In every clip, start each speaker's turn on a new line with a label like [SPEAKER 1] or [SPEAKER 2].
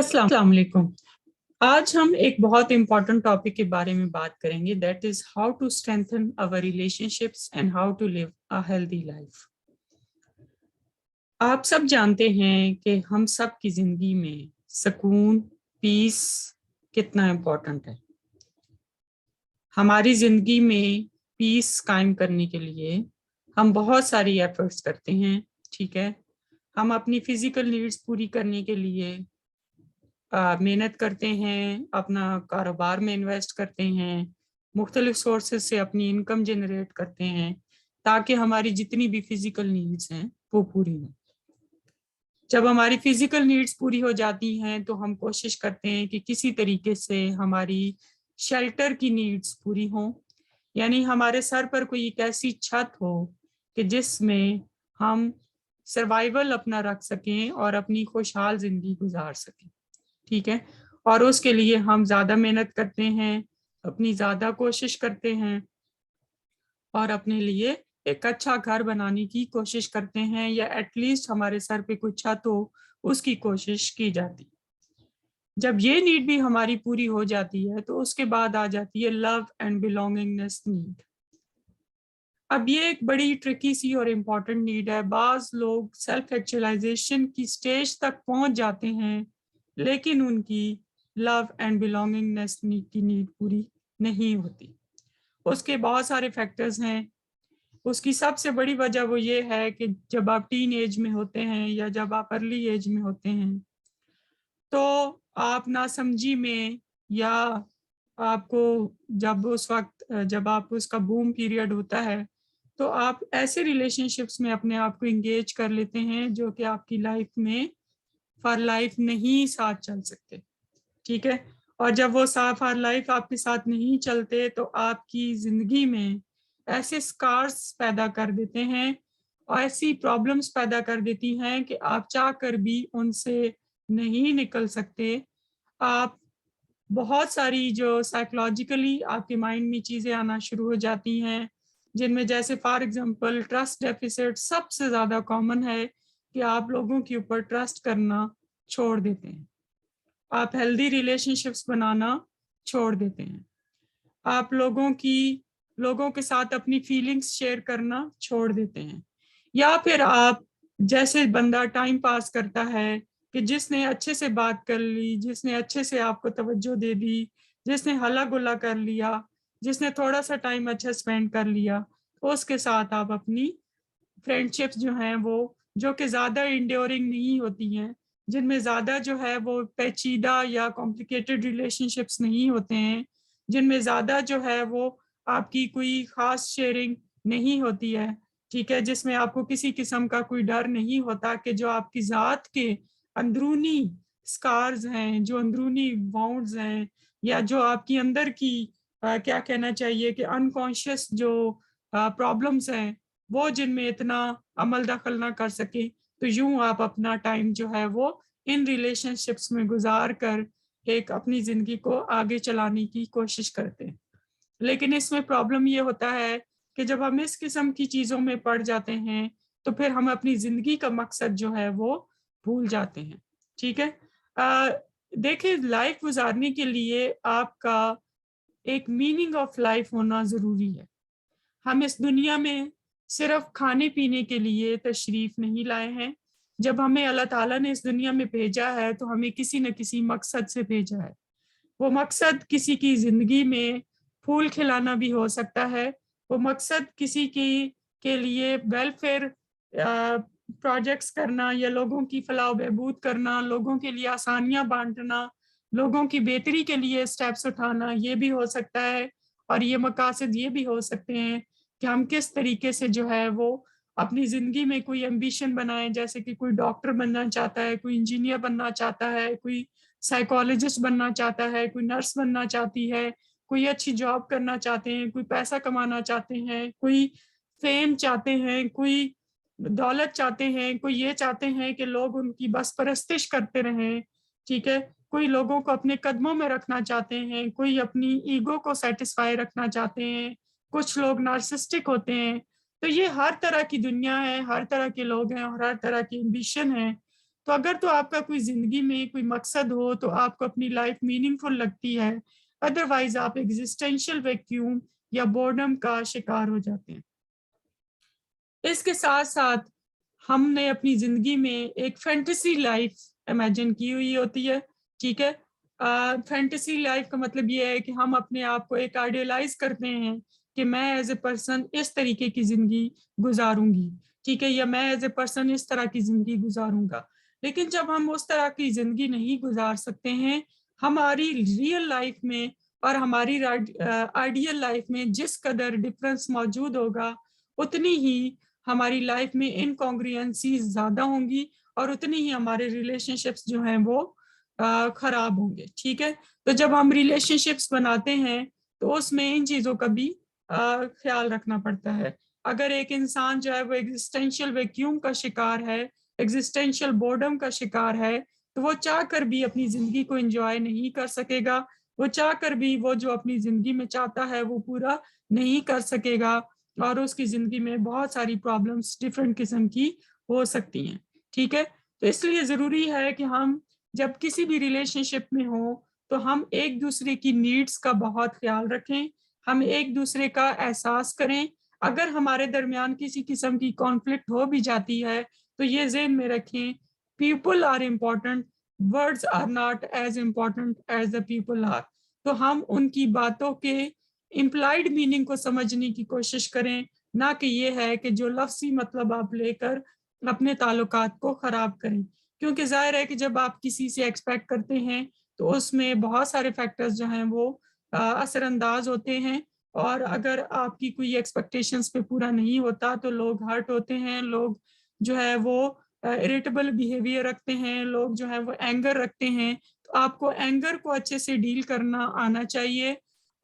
[SPEAKER 1] अस्सलाम वालेकुम। आज हम एक बहुत इम्पोर्टेंट टॉपिक के बारे में बात करेंगे, that is how to strengthen our relationships and how to live a healthy life. आप सब जानते हैं कि हम सब की जिंदगी में सुकून, पीस कितना इम्पोर्टेंट है। हमारी जिंदगी में पीस कायम करने के लिए हम बहुत सारी एफर्ट्स करते हैं, ठीक है। हम अपनी फिजिकल नीड्स पूरी करने के लिए मेहनत करते हैं, अपना कारोबार में इन्वेस्ट करते हैं, मुख्तलिफ सोर्सेज से अपनी इनकम जनरेट करते हैं ताकि हमारी जितनी भी फिजिकल नीड्स हैं वो पूरी हों। जब हमारी फिजिकल नीड्स पूरी हो जाती हैं तो हम कोशिश करते हैं कि किसी तरीके से हमारी शेल्टर की नीड्स पूरी हों, यानी हमारे सर पर कोई एक ऐसी छत हो कि जिसमें हम सर्वाइवल अपना रख सकें और अपनी खुशहाल जिंदगी गुजार सकें, ठीक है। और उसके लिए हम ज्यादा मेहनत करते हैं, अपनी ज्यादा कोशिश करते हैं और अपने लिए एक अच्छा घर बनाने की कोशिश करते हैं, या एटलीस्ट हमारे सर पे कुछ छत हो उसकी कोशिश की जाती। जब ये नीड भी हमारी पूरी हो जाती है तो उसके बाद आ जाती है लव एंड बिलोंगिंगनेस नीड। अब ये एक बड़ी ट्रिकी सी और इम्पोर्टेंट नीड है। बाज लोग सेल्फ एक्चुअलाइजेशन की स्टेज तक पहुंच जाते हैं लेकिन उनकी लव एंड बिलोंगिंगनेस की नीड पूरी नहीं होती। उसके बहुत सारे फैक्टर्स हैं। उसकी सबसे बड़ी वजह वो ये है कि जब आप टीन एज में होते हैं या जब आप अर्ली एज में होते हैं तो आप नासमझी में, या आपको जब उस वक्त जब आप उसका बूम पीरियड होता है तो आप ऐसे रिलेशनशिप्स में अपने आप को इंगेज कर लेते हैं जो कि आपकी लाइफ में फॉर लाइफ नहीं साथ चल सकते, ठीक है। और जब वो साथ फॉर लाइफ आपके साथ नहीं चलते तो आपकी जिंदगी में ऐसे स्कार्स पैदा कर देते हैं और ऐसी प्रॉब्लम्स पैदा कर देती हैं कि आप चाह कर भी उनसे नहीं निकल सकते। आप बहुत सारी जो साइकोलॉजिकली आपके माइंड में चीजें आना शुरू हो जाती हैं, जिनमें जैसे फॉर एग्जांपल ट्रस्ट डेफिसिट सबसे ज्यादा कॉमन है कि आप लोगों के ऊपर ट्रस्ट करना छोड़ देते हैं, आप हेल्दी रिलेशनशिप्स बनाना छोड़ देते हैं, आप लोगों के साथ अपनी फीलिंग्स शेयर करना छोड़ देते हैं, या फिर आप जैसे बंदा टाइम पास करता है कि जिसने अच्छे से बात कर ली, जिसने अच्छे से आपको तवज्जो दे दी, जिसने हल्ला गुल्ला कर लिया, जिसने थोड़ा सा टाइम अच्छा स्पेंड कर लिया, उसके साथ आप अपनी फ्रेंडशिप्स जो हैं वो, जो कि ज़्यादा इंड्योरिंग नहीं होती हैं, जिनमें ज़्यादा जो है वो पेचीदा या कॉम्प्लिकेटेड रिलेशनशिप्स नहीं होते हैं, जिनमें ज़्यादा जो है वो आपकी कोई ख़ास शेयरिंग नहीं होती है, ठीक है, जिसमें आपको किसी किस्म का कोई डर नहीं होता कि जो आपकी ज़ात के अंदरूनी स्कार्स हैं, जो अंदरूनी वाउंड्स हैं, या जो आपकी अंदर की क्या कहना चाहिए कि अनकॉन्शियस जो प्रॉब्लम्स हैं वो जिनमें इतना अमल दखल ना कर सके, तो यूं आप अपना टाइम जो है वो इन रिलेशनशिप्स में गुजार कर एक अपनी जिंदगी को आगे चलाने की कोशिश करते हैं। लेकिन इसमें प्रॉब्लम ये होता है कि जब हम इस किस्म की चीजों में पड़ जाते हैं तो फिर हम अपनी जिंदगी का मकसद जो है वो भूल जाते हैं, ठीक है। देखिए, लाइफ गुजारने के लिए आपका एक मीनिंग ऑफ लाइफ होना जरूरी है। हम इस दुनिया में सिर्फ खाने पीने के लिए तशरीफ नहीं लाए हैं। जब हमें अल्लाह ताला ने इस दुनिया में भेजा है तो हमें किसी न किसी मकसद से भेजा है। वो मकसद किसी की जिंदगी में फूल खिलाना भी हो सकता है, वो मकसद किसी की के लिए वेलफेयर प्रोजेक्ट्स करना या लोगों की फलाह बहबूद करना, लोगों के लिए आसानियां बांटना, लोगों की बेहतरी के लिए स्टेप्स उठाना, ये भी हो सकता है। और ये मकासद ये भी हो सकते हैं कि हम किस तरीके से जो है वो अपनी जिंदगी में कोई एम्बिशन बनाए, जैसे कि कोई डॉक्टर बनना चाहता है, कोई इंजीनियर बनना चाहता है, कोई साइकोलॉजिस्ट बनना चाहता है, कोई नर्स बनना चाहती है, कोई अच्छी जॉब करना चाहते हैं, कोई पैसा कमाना चाहते हैं, कोई फेम चाहते हैं, कोई दौलत चाहते हैं, कोई ये चाहते हैं कि लोग उनकी बस परस्तिश करते रहें, ठीक है। कोई लोगों को अपने कदमों में रखना चाहते हैं, कोई अपनी ईगो को सेटिस्फाई रखना चाहते हैं, कुछ लोग नार्सिस्टिक होते हैं। तो ये हर तरह की दुनिया है, हर तरह के लोग हैं और हर तरह की एम्बिशन है। تو اگر تو آپ کا کوئی زندگی میں کوئی مقصد ہو تو آپ کو اپنی لائف میننگ فل لگتی ہے، ادروائز آپ ایگزسٹینشیل ویکیوم یا بورڈم کا شکار ہو جاتے ہیں۔ اس کے ساتھ ساتھ ہم نے اپنی زندگی میں ایک فینٹیسی لائف امیجن کی ہوئی ہوتی ہے، ٹھیک ہے۔ فینٹیسی لائف کا مطلب یہ ہے کہ ہم اپنے آپ کو ایک آئیڈیلائز کرتے ہیں کہ میں ایز اے پرسن اس طریقے کی زندگی گزاروں گی، ٹھیک ہے، یا میں ایز اے پرسن اس طرح کی زندگی گزاروں گا۔ لیکن جب ہم اس طرح کی زندگی نہیں گزار سکتے ہیں، ہماری ریئل لائف میں اور ہماری آئیڈیل لائف میں جس قدر ڈفرنس موجود ہوگا، اتنی ہی ہماری لائف میں انکانگرینسیز زیادہ ہوں گی اور اتنی ہی ہمارے ریلیشن شپس جو ہیں وہ خراب ہوں گے، ٹھیک ہے۔ تو جب ہم ریلیشن شپس بناتے ہیں تو اس میں ان چیزوں کا بھی خیال رکھنا پڑتا ہے۔ اگر ایک انسان جو ہے وہ ایگزسٹینشیل ویکیوم کا شکار ہے، ایگزسٹینشیل بورڈم کا شکار ہے، تو وہ چاہ کر بھی اپنی زندگی کو انجوائے نہیں کر سکے گا، وہ چاہ کر بھی وہ جو اپنی زندگی میں چاہتا ہے وہ پورا نہیں کر سکے گا، اور اس کی زندگی میں بہت ساری پرابلمس ڈفرینٹ قسم کی ہو سکتی ہیں، ٹھیک ہے۔ تو اس لیے ضروری ہے کہ ہم جب کسی بھی ریلیشن شپ میں ہوں تو ہم ایک دوسرے کی نیڈس کا بہت خیال رکھیں، ہم ایک دوسرے کا احساس کریں۔ اگر ہمارے درمیان کسی قسم کی کانفلکٹ ہو بھی جاتی ہے تو یہ ذہن میں رکھیں، people are important, words are not as important as the people are. تو ہم ان کی باتوں کے امپلائڈ میننگ کو سمجھنے کی کوشش کریں، نہ کہ یہ ہے کہ جو لفظی مطلب آپ لے کر اپنے تعلقات کو خراب کریں، کیونکہ ظاہر ہے کہ جب آپ کسی سے ایکسپیکٹ کرتے ہیں تو اس میں بہت سارے فیکٹرز جو ہیں وہ اثر انداز ہوتے ہیں، اور اگر آپ کی کوئی ایکسپیکٹیشنز پہ پورا نہیں ہوتا تو لوگ ہرٹ ہوتے ہیں، لوگ جو ہے وہ اریٹیبل بیہیویئر رکھتے ہیں، لوگ جو ہے وہ اینگر رکھتے ہیں۔ تو آپ کو اینگر کو اچھے سے ڈیل کرنا آنا چاہیے۔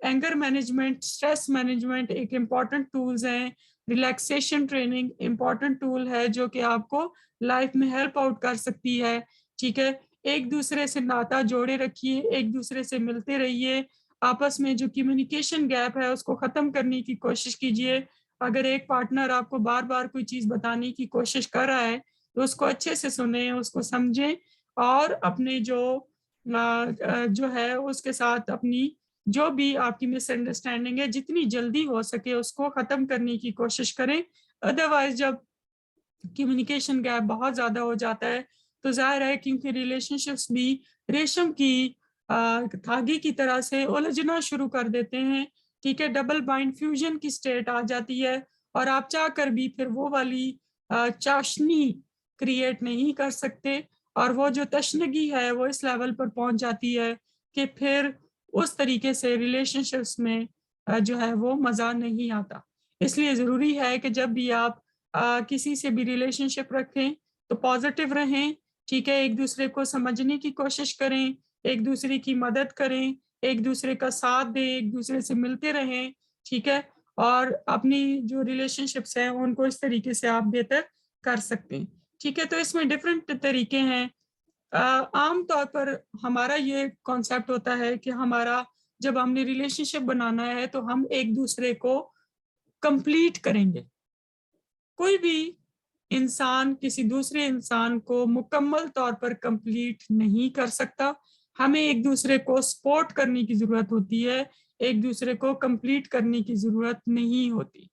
[SPEAKER 1] اینگر مینجمنٹ، اسٹریس مینجمنٹ ایک امپورٹنٹ ٹولز ہیں، ریلیکسیشن ٹریننگ امپورٹنٹ ٹول ہے جو کہ آپ کو لائف میں ہیلپ آؤٹ کر سکتی ہے، ٹھیک ہے۔ ایک دوسرے سے ناتا جوڑے رکھیے، ایک دوسرے سے ملتے رہیے، آپس میں جو کمیونیکیشن گیپ ہے اس کو ختم کرنے کی کوشش کیجیے۔ اگر ایک پارٹنر آپ کو بار بار کوئی چیز بتانے کی کوشش کر رہا ہے تو اس کو اچھے سے سنیں، اس کو سمجھیں، اور اپنے جو ہے اس کے ساتھ اپنی جو بھی آپ کی مس انڈرسٹینڈنگ ہے جتنی جلدی ہو سکے اس کو ختم کرنے کی کوشش کریں۔ ادروائز جب کمیونیکیشن گیپ بہت زیادہ ہو جاتا ہے تو ظاہر ہے کیونکہ ریلیشن شپس بھی ریشم کی دھاگے کی طرح سے الجھنا شروع کر دیتے ہیں، ٹھیک ہے، ڈبل بائنڈ فیوژن کی سٹیٹ آ جاتی ہے، اور آپ چاہ کر بھی پھر وہ والی چاشنی کریٹ نہیں کر سکتے، اور وہ جو تشنگی ہے وہ اس لیول پر پہنچ جاتی ہے کہ پھر اس طریقے سے ریلیشن شپس میں جو ہے وہ مزہ نہیں آتا۔ اس لیے ضروری ہے کہ جب بھی آپ کسی سے بھی ریلیشن شپ رکھیں تو پازیٹیو رہیں، ٹھیک ہے، ایک دوسرے کو سمجھنے کی کوشش کریں، ایک دوسرے کی مدد کریں، ایک دوسرے کا ساتھ دیں، ایک دوسرے سے ملتے رہیں، ٹھیک ہے، اور اپنی جو ریلیشن شپس ہیں ان کو اس طریقے سے آپ بہتر کر سکتے ہیں، ٹھیک ہے۔ تو اس میں ڈفرینٹ طریقے ہیں۔ عام طور پر ہمارا یہ کانسیپٹ ہوتا ہے کہ ہمارا جب ہم نے ریلیشن شپ بنانا ہے تو ہم ایک دوسرے کو کمپلیٹ کریں گے۔ کوئی بھی انسان کسی دوسرے انسان کو مکمل طور پر کمپلیٹ نہیں کر سکتا، ہمیں ایک دوسرے کو سپورٹ کرنے کی ضرورت ہوتی ہے، ایک دوسرے کو کمپلیٹ کرنے کی ضرورت نہیں ہوتی،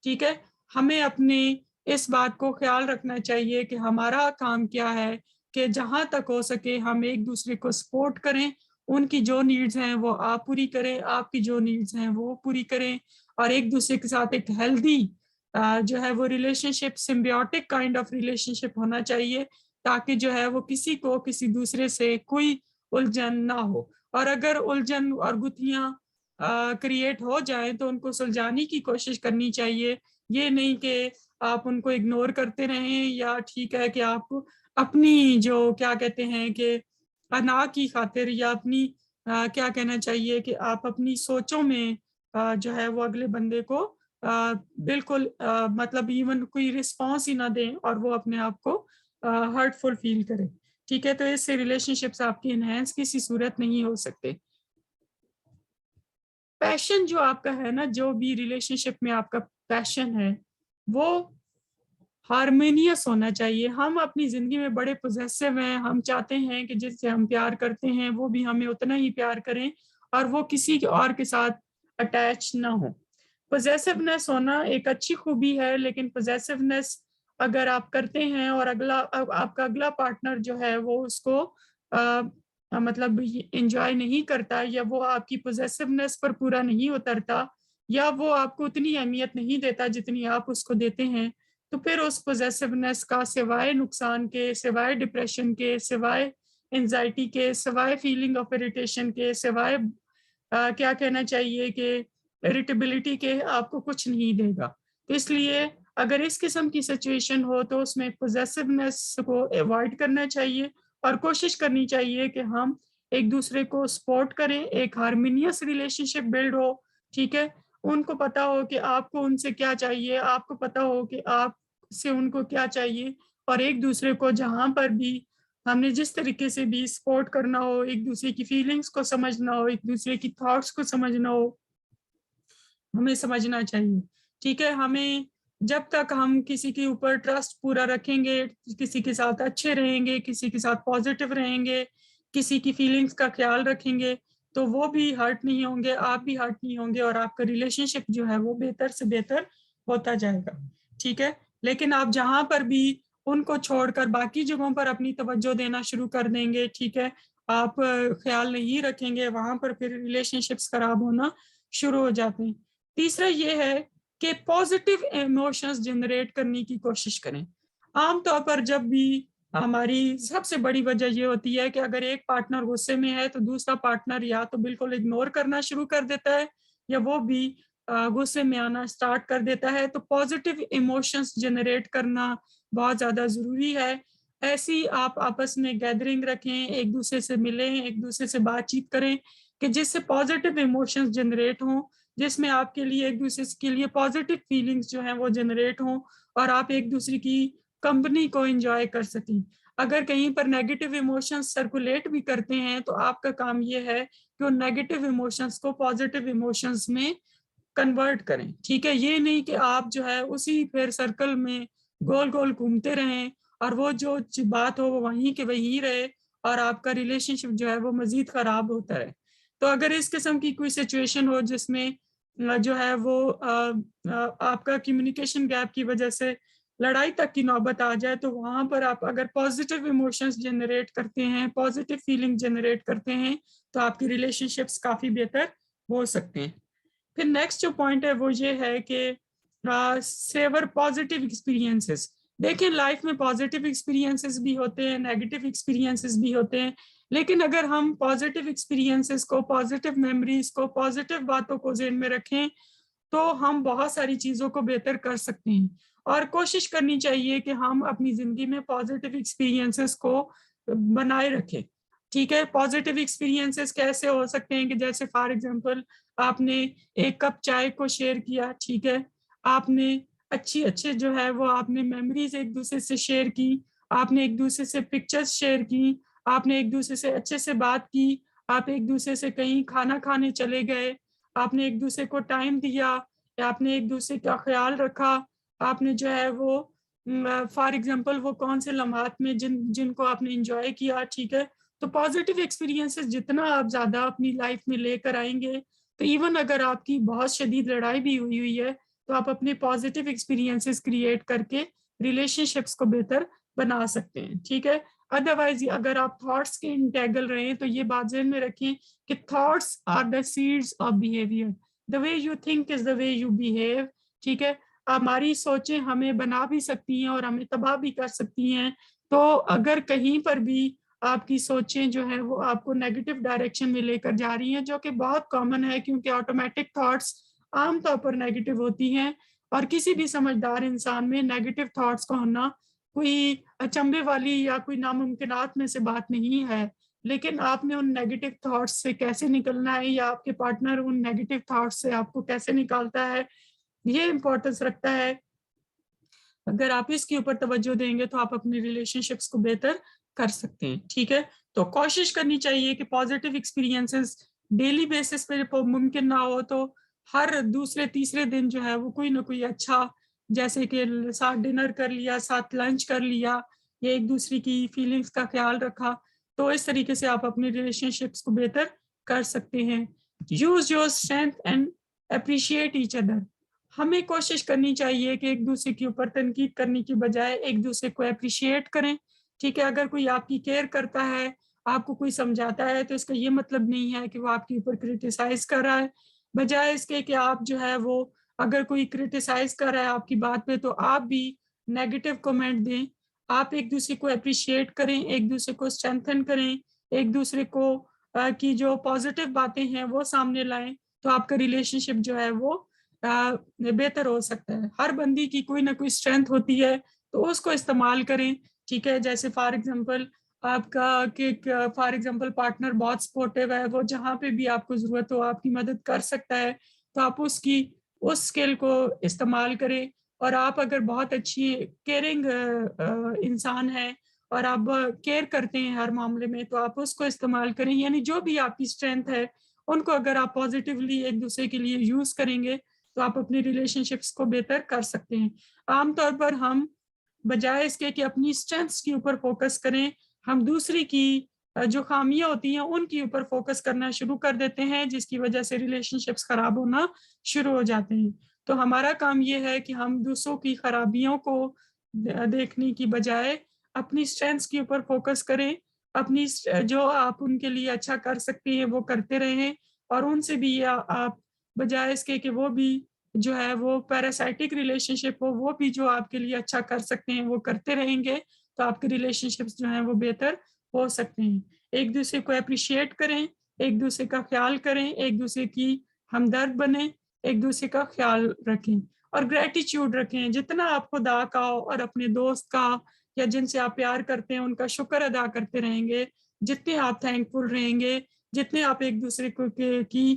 [SPEAKER 1] ٹھیک ہے۔ ہمیں اپنے اس بات کو خیال رکھنا چاہیے کہ ہمارا کام کیا ہے کہ جہاں تک ہو سکے ہم ایک دوسرے کو سپورٹ کریں، ان کی جو نیڈز ہیں وہ آپ پوری کریں، آپ کی جو نیڈز ہیں وہ پوری کریں، اور ایک دوسرے کے ساتھ ایک ہیلدی جو ہے وہ relationship, symbiotic kind of relationship ہونا چاہیے، تاکہ جو ہے وہ کسی کو کسی دوسرے سے کوئی الجھن نہ ہو، اور اگر الجھن اور گتھیاں کریٹ ہو جائیں تو ان کو سلجھانے کی کوشش کرنی چاہیے، یہ نہیں کہ آپ ان کو اگنور کرتے رہیں، یا ٹھیک ہے کہ آپ اپنی جو کیا کہتے ہیں کہ انا کی خاطر، یا اپنی کیا کہنا چاہیے کہ آپ اپنی سوچوں میں جو ہے وہ اگلے بندے کو بالکل مطلب ایون کوئی رسپانس ہی نہ دیں اور وہ اپنے آپ کو ہرٹ فل فیل کرے، ٹھیک ہے۔ تو اس سے ریلیشن شپس آپ کی انہینس کسی صورت نہیں ہو سکتے۔ پیشن جو آپ کا ہے نا، جو بھی ریلیشن شپ میں آپ کا پیشن ہے وہ हार्मोनियस होना चाहिए. हम अपनी जिंदगी में बड़े पोजेसिव हैं, हम चाहते हैं कि जिससे हम प्यार करते हैं वो भी हमें उतना ही प्यार करें और वो किसी और के साथ अटैच ना हो. पोजेसिवनेस होना एक अच्छी खूबी है, लेकिन पोजेसिवनेस अगर आप करते हैं और आपका अगला पार्टनर जो है वो उसको मतलब एंजॉय नहीं करता, या वो आपकी पोजेसिवनेस पर पूरा नहीं उतरता, या वो आपको उतनी अहमियत नहीं देता जितनी आप उसको देते हैं, तो फिर उस पोजेसिवनेस का सिवाय नुकसान के, सिवाय डिप्रेशन के, सिवाय एंजाइटी के, सिवाय फीलिंग ऑफ इरिटेशन के, सिवाय क्या कहना चाहिए कि इरिटेबिलिटी के आपको कुछ नहीं देगा. तो इसलिए अगर इस किस्म की सिचुएशन हो तो उसमें पोजेसिवनेस को अवॉइड करना चाहिए और कोशिश करनी चाहिए कि हम एक दूसरे को सपोर्ट करें, एक हार्मोनियस रिलेशनशिप बिल्ड हो. ठीक है, उनको पता हो कि आपको उनसे क्या चाहिए, आपको पता हो कि आपसे उनको क्या चाहिए, और एक दूसरे को जहां पर भी हमने जिस तरीके से भी सपोर्ट करना हो, एक दूसरे की फीलिंग्स को समझना हो, एक दूसरे की थॉट्स को समझना हो, हमें समझना चाहिए. ठीक है, हमें जब तक हम किसी के ऊपर ट्रस्ट पूरा रखेंगे, किसी के साथ अच्छे रहेंगे, किसी के साथ पॉजिटिव रहेंगे, किसी की फीलिंग्स का ख्याल रखेंगे, तो वो भी हर्ट नहीं होंगे, आप भी हर्ट नहीं होंगे, और आपका रिलेशनशिप जो है वो बेहतर से बेहतर होता जाएगा. ठीक है, लेकिन आप जहां पर भी उनको छोड़कर बाकी जगहों पर अपनी तवज्जो देना शुरू कर देंगे, ठीक है, आप ख्याल नहीं रखेंगे, वहां पर फिर रिलेशनशिप्स खराब होना शुरू हो जाते हैं. तीसरा ये है कि पॉजिटिव इमोशंस जनरेट करने की कोशिश करें. आमतौर पर जब भी हमारी सबसे बड़ी वजह ये होती है कि अगर एक पार्टनर गुस्से में है तो दूसरा पार्टनर या तो बिल्कुल इग्नोर करना शुरू कर देता है, या वो भी गुस्से में आना स्टार्ट कर देता है. तो पॉजिटिव इमोशंस जनरेट करना बहुत ज्यादा जरूरी है. ऐसी आप आपस में गैदरिंग रखें, एक दूसरे से मिलें, एक दूसरे से बातचीत करें कि जिससे पॉजिटिव इमोशंस जनरेट हों, जिसमें आपके लिए एक दूसरे के लिए पॉजिटिव फीलिंग्स जो हैं वो जनरेट हों, और आप एक दूसरे की कंपनी को एंजॉय कर सकें. अगर कहीं पर नेगेटिव इमोशंस सर्कुलेट भी करते हैं तो आपका काम ये है कि उन नेगेटिव इमोशंस को पॉजिटिव इमोशंस में कन्वर्ट करें. ठीक है, ये नहीं कि आप जो है उसी फिर सर्कल में गोल गोल घूमते रहें और वो जो बात हो वो वहीं के वहीं रहे और आपका रिलेशनशिप जो है वो मजीद खराब होता है. तो अगर इस किस्म की कोई सिचुएशन हो जिसमें जो है वो आपका कम्युनिकेशन गैप की वजह से लड़ाई तक की नौबत आ जाए, तो वहां पर आप अगर पॉजिटिव इमोशंस जनरेट करते हैं, पॉजिटिव फीलिंग जनरेट करते हैं, तो आपकी रिलेशनशिप्स काफी बेहतर हो सकते हैं. फिर नेक्स्ट जो पॉइंट है वो ये है कि सेवर पॉजिटिव एक्सपीरियंसेस. देखिए, लाइफ में पॉजिटिव एक्सपीरियंसेस भी होते हैं, नेगेटिव एक्सपीरियंसेस भी होते हैं, लेकिन अगर हम पॉजिटिव एक्सपीरियंसेस को, पॉजिटिव मेमोरीज को, पॉजिटिव बातों को ज़हन में रखें तो हम बहुत सारी चीज़ों को बेहतर कर सकते हैं. और कोशिश करनी चाहिए कि हम अपनी ज़िंदगी में पॉजिटिव एक्सपीरियंसेस को बनाए रखें. ठीक है, पॉजिटिव एक्सपीरियंसेस कैसे हो सकते हैं कि जैसे फॉर एग्जांपल आपने एक कप चाय को शेयर किया, ठीक है, आपने अच्छे जो है वो आपने मेमोरीज एक दूसरे से शेयर की, आपने एक दूसरे से पिक्चर्स शेयर की, आपने एक दूसरे से अच्छे से बात की, आप एक दूसरे से कहीं खाना खाने चले गए, आपने एक दूसरे को टाइम दिया, या आपने एक दूसरे का ख्याल रखा, आपने जो है वो फॉर एग्जांपल वो कौन से लम्हात में जिनको आपने इंजॉय किया. ठीक है, तो पॉजिटिव एक्सपीरियंसेस जितना आप ज्यादा अपनी लाइफ में लेकर आएंगे, तो इवन अगर आपकी बहुत शदीद लड़ाई भी हुई है तो आप अपने पॉजिटिव एक्सपीरियंसेस क्रिएट करके रिलेशनशिप्स को बेहतर बना सकते हैं. ठीक है, अदरवाइज अगर आप थॉट्स के इंटेगल रहे तो ये बात ज़हन में रखें कि thoughts are the seeds of behaviour. The way you think is the way you behave. ठीक है, हमारी सोचें हमें बना भी सकती हैं और हमें तबाह भी कर सकती हैं. तो अगर कहीं पर भी आपकी सोचें जो है वो आपको नेगेटिव डायरेक्शन में लेकर जा रही हैं, जो कि बहुत कॉमन है क्योंकि ऑटोमेटिक थॉट्स आमतौर पर नेगेटिव होती हैं, और किसी भी समझदार इंसान में नेगेटिव थॉट्स का होना कोई अचंभे वाली या कोई नामुमकिनात में से बात नहीं है. लेकिन आपने उन नेगेटिव थॉट्स से कैसे निकलना है, या आपके पार्टनर उन नेगेटिव थॉट्स से आपको कैसे निकालता है, ये इम्पोर्टेंस रखता है. अगर आप इसके ऊपर तवज्जो देंगे तो आप अपने रिलेशनशिप्स को बेहतर कर सकते हैं. ठीक है, तो कोशिश करनी चाहिए कि पॉजिटिव एक्सपीरियंसेस डेली बेसिस पे मुमकिन ना हो तो हर दूसरे तीसरे दिन जो है वो कोई ना कोई अच्छा جیسے کہ ساتھ ڈنر کر لیا, ساتھ لنچ کر لیا, یا ایک دوسرے کی فیلنگس کا خیال رکھا. تو اس طریقے سے آپ اپنی ریلیشن شپس کو بہتر کر سکتے ہیں. Use your strength and appreciate each other. ہمیں کوشش کرنی چاہیے کہ ایک دوسرے کے اوپر تنقید کرنے کی بجائے ایک دوسرے کو اپریشیٹ کریں. ٹھیک ہے, اگر کوئی آپ کی کیئر کرتا ہے, آپ کو کوئی سمجھاتا ہے, تو اس کا یہ مطلب نہیں ہے کہ وہ آپ کے اوپر کرٹیسائز کر رہا ہے. بجائے اس کے کہ آپ جو ہے وہ, اگر کوئی کرٹیسائز کر رہا ہے آپ کی بات پہ, تو آپ بھی نیگیٹو کمنٹ دیں. آپ ایک دوسرے کو اپریشیٹ کریں, ایک دوسرے کو اسٹرینتھن کریں, ایک دوسرے کو کی جو پازیٹیو باتیں ہیں وہ سامنے لائیں. تو آپ کا ریلیشن شپ جو ہے وہ بہتر ہو سکتا ہے. ہر بندی کی کوئی نہ کوئی اسٹرینتھ ہوتی ہے, تو اس کو استعمال کریں. ٹھیک ہے, جیسے فار ایگزامپل آپ کا پارٹنر بہت سپورٹیو ہے, وہ جہاں پہ بھی آپ کو ضرورت ہو آپ کی مدد کر سکتا ہے, تو آپ اس اسکل کو استعمال کریں. اور آپ اگر بہت اچھی کیئرنگ انسان ہے اور آپ کیئر کرتے ہیں ہر معاملے میں, تو آپ اس کو استعمال کریں. یعنی جو بھی آپ کی اسٹرینتھ ہے ان کو اگر آپ پازیٹیولی ایک دوسرے کے لیے یوز کریں گے, تو آپ اپنی ریلیشن شپس کو بہتر کر سکتے ہیں. عام طور پر ہم بجائے اس کے کہ اپنی اسٹرینتھس کے اوپر فوکس کریں, ہم دوسری کی جو خامیاں ہوتی ہیں ان کے اوپر فوکس کرنا شروع کر دیتے ہیں, جس کی وجہ سے ریلیشن شپس خراب ہونا شروع ہو جاتے ہیں. تو ہمارا کام یہ ہے کہ ہم دوسروں کی خرابیوں کو دیکھنے کی بجائے اپنی اسٹرینتھس کے اوپر فوکس کریں. اپنی جو آپ ان کے لیے اچھا کر سکتے ہیں وہ کرتے رہیں, اور ان سے بھی آپ بجائے اس کے کہ وہ بھی جو ہے وہ پیراسائٹک ریلیشن شپ ہو, وہ بھی جو آپ کے لیے اچھا کر سکتے ہیں وہ کرتے رہیں گے, تو آپ کے ریلیشن شپس جو ہیں وہ بہتر ہو سکتے ہیں. ایک دوسرے کو اپریشیٹ کریں, ایک دوسرے کا خیال کریں, ایک دوسرے کی ہمدرد بنیں, ایک دوسرے کا خیال رکھیں, اور گریٹیچیوڈ رکھیں. جتنا آپ خدا کا اور اپنے دوست کا یا جن سے آپ پیار کرتے ہیں ان کا شکر ادا کرتے رہیں گے, جتنے آپ تھینکفل رہیں گے, جتنے آپ ایک دوسرے کو کی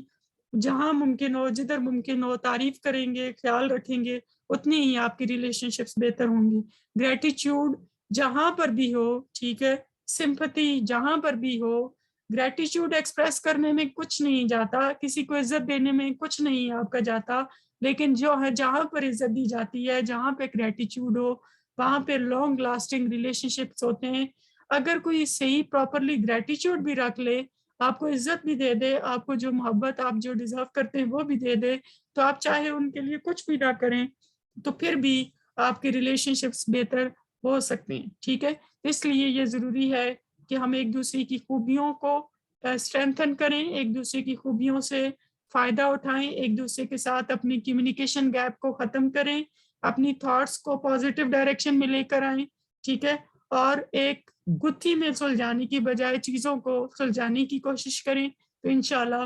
[SPEAKER 1] جہاں ممکن ہو, جدھر ممکن ہو تعریف کریں گے, خیال رکھیں گے, اتنی ہی آپ کی ریلیشن شپس بہتر ہوں گی. گریٹیچیوڈ جہاں پر بھی ہو, ٹھیک ہے, سمپتھی جہاں پر بھی ہو, گریٹیچیوڈ ایکسپریس کرنے میں کچھ نہیں جاتا, کسی کو عزت دینے میں کچھ نہیں آپ کا جاتا, لیکن جو ہے جہاں پر عزت دی جاتی ہے, جہاں پہ گریٹیچیوڈ ہو, وہاں پہ لانگ لاسٹنگ ریلیشن شپس ہوتے ہیں. اگر کوئی صحیح پراپرلی گریٹیچیوڈ بھی رکھ لے, آپ کو عزت بھی دے دے, آپ کو جو محبت آپ جو ڈیزرو کرتے ہیں وہ بھی دے دے, تو آپ چاہے ان کے لیے کچھ بھی نہ کریں, تو پھر بھی آپ کے ریلیشن شپس بہتر ہو سکتے ہیں. ٹھیک ہے, اس لیے یہ ضروری ہے کہ ہم ایک دوسرے کی خوبیوں کو اسٹرینتھن کریں, ایک دوسرے کی خوبیوں سے فائدہ اٹھائیں, ایک دوسرے کے ساتھ اپنی کمیونیکیشن گیپ کو ختم کریں, اپنی تھاٹس کو پازیٹیو ڈائریکشن میں لے کر آئیں. ٹھیک ہے, اور ایک گتھی میں سلجھانے کی بجائے چیزوں کو سلجھانے کی کوشش کریں, تو انشاءاللہ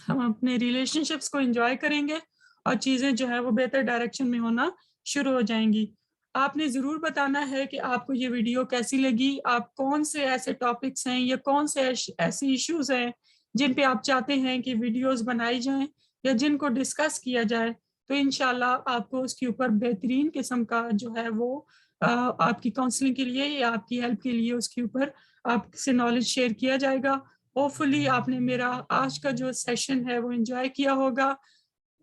[SPEAKER 1] ہم اپنے ریلیشن شپس کو انجوائے کریں گے اور چیزیں جو ہے وہ بہتر ڈائریکشن میں ہونا شروع ہو جائیں گی. آپ نے ضرور بتانا ہے کہ آپ کو یہ ویڈیو کیسی لگی, آپ کون سے ایسے ٹاپکس ہیں یا کون سے ایسے ایشوز ہیں جن پہ آپ چاہتے ہیں کہ ویڈیوز بنائی جائیں یا جن کو ڈسکس کیا جائے. تو انشاءاللہ آپ کو اس کے اوپر بہترین قسم کا جو ہے وہ آپ کی کاؤنسلنگ کے لیے یا آپ کی ہیلپ کے لیے اس کے اوپر آپ سے نالج شیئر کیا جائے گا. ہوپ فلی آپ نے میرا آج کا جو سیشن ہے وہ انجوائے کیا ہوگا.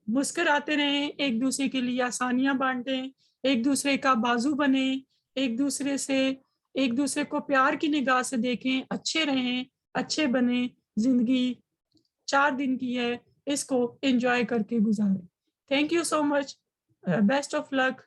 [SPEAKER 1] مسکراتے رہیں, ایک دوسرے کے لیے آسانیاں بانٹیں, ایک دوسرے کا بازو بنیں, ایک دوسرے کو پیار کی نگاہ سے دیکھیں, اچھے رہیں, اچھے بنیں. زندگی 4 دن کی ہے, اس کو انجوائے کر کے گزاریں. Thank you so much, best of look.